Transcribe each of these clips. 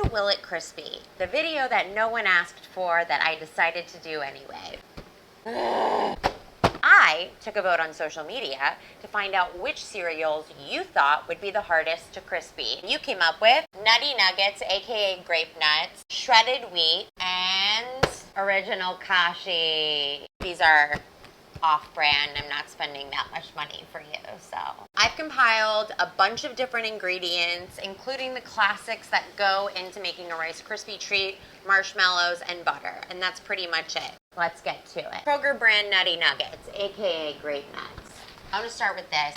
to Will It Crispy, the video that no one asked for that I decided to do anyway. I took a vote on social media to find out which cereals you thought would be the hardest to crispy. You came up with Nutty Nuggets, aka Grape Nuts, shredded wheat, and original kashi. These are off-brand. I'm not spending that much money for you, so. I've compiled a bunch of different ingredients, including the classics that go into making a Rice Krispie treat, marshmallows, and butter, and that's pretty much it. Let's get to it. Kroger brand Nutty Nuggets, aka Grape Nuts. I'm gonna start with this.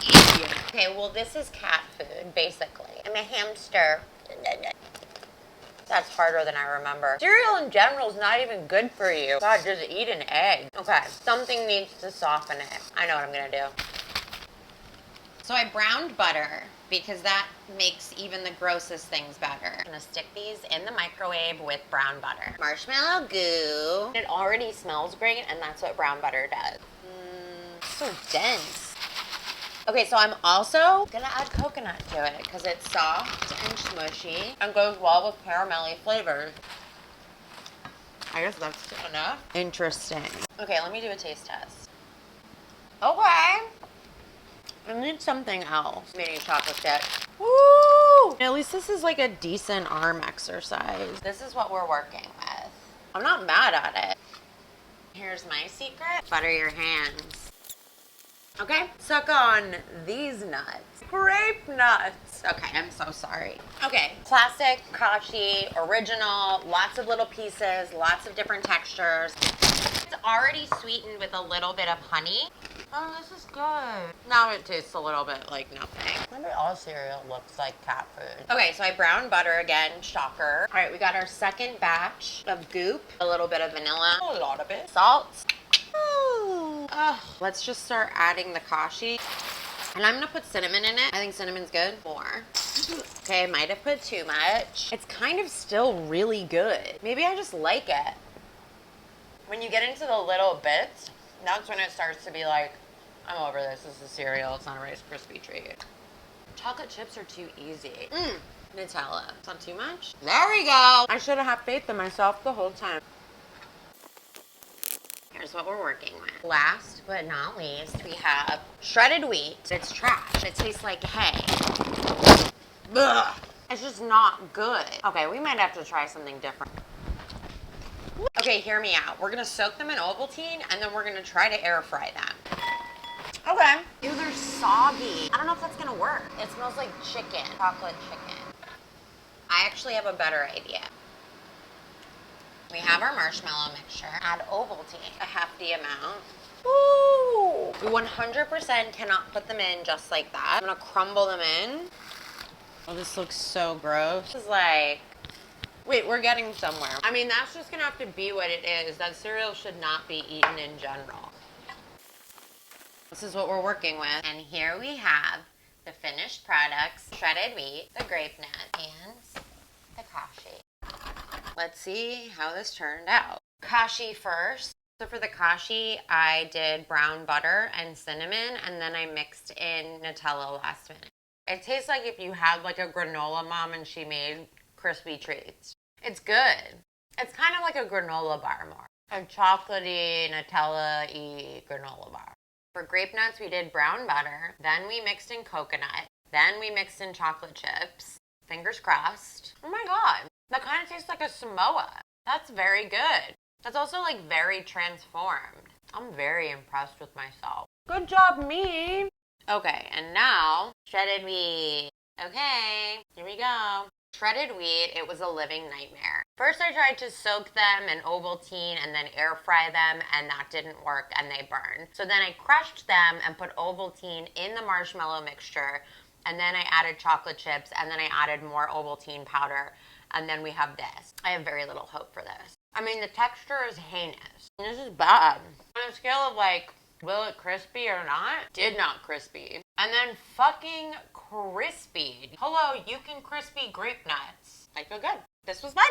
Easier. Okay, well this is cat food, basically. I'm a hamster. That's harder than I remember. Cereal in general is not even good for you. God, just eat an egg. Okay, something needs to soften it. I know what I'm gonna do. So I browned butter because that makes even the grossest things better. I'm gonna stick these in the microwave with brown butter. Marshmallow goo. It already smells great, and that's what brown butter does. So dense. Okay, so I'm also gonna add coconut to it because it's soft and smushy and goes well with caramelly flavors. I guess that's enough. Interesting. Okay, let me do a taste test. Okay. I need something else. Mini chocolate chip. Woo! At least this is like a decent arm exercise. This is what we're working with. I'm not mad at it. Here's my secret. Butter your hands. Okay, suck on these nuts. Grape nuts. Okay, I'm so sorry. Okay, classic kashi, original, lots of little pieces, lots of different textures. It's already sweetened with a little bit of honey. Oh, this is good. Now it tastes a little bit like nothing. Maybe all cereal looks like cat food. Okay, so I browned butter again, shocker. All right, we got our second batch of goop, a little bit of vanilla, a lot of it, salt. Let's just start adding the kashi. And I'm gonna put cinnamon in it. I think cinnamon's good. More. Okay, I might have put too much. It's kind of still really good. Maybe I just like it. When you get into the little bits, that's when it starts to be like, I'm over this. This is cereal. It's not a Rice Krispie treat. Chocolate chips are too easy. Nutella. It's not too much. There we go. I should have had faith in myself the whole time. Here's what we're working with. Last but not least, we have shredded wheat. It's trash. It tastes like hay. Ugh. It's just not good. Okay, we might have to try something different. Okay, hear me out. We're gonna soak them in Ovaltine and then we're gonna try to air fry them. Okay. Ew, they're soggy. I don't know if that's gonna work. It smells like chicken, chocolate chicken. I actually have a better idea. We have our marshmallow mixture. Add Ovaltine, a hefty amount. Woo! We 100% cannot put them in just like that. I'm gonna crumble them in. Oh, this looks so gross. This is like, wait, we're getting somewhere. I mean, that's just gonna have to be what it is. That cereal should not be eaten in general. This is what we're working with. And here we have the finished products, shredded wheat, the grape nut, and the kashi. Let's see how this turned out. Kashi first. So for the kashi, I did brown butter and cinnamon, and then I mixed in Nutella last minute. It tastes like if you had like a granola mom and she made crispy treats. It's good. It's kind of like a granola bar more. A chocolatey, Nutella-y granola bar. For grape nuts, we did brown butter. Then we mixed in coconut. Then we mixed in chocolate chips. Fingers crossed. Oh my God. That kind of tastes like a Samoa. That's very good. That's also like very transformed. I'm very impressed with myself. Good job, me. Okay, and now shredded wheat. Okay, here we go. Shredded wheat, it was a living nightmare. First I tried to soak them in Ovaltine and then air fry them, and that didn't work and they burned. So then I crushed them and put Ovaltine in the marshmallow mixture, and then I added chocolate chips, and then I added more Ovaltine powder. And then we have this. I have very little hope for this. I mean, the texture is heinous. This is bad. On a scale of like, will it crispy or not? Did not crispy. And then fucking crispied. Hello, you can crispy grape nuts. I feel good. This was fun.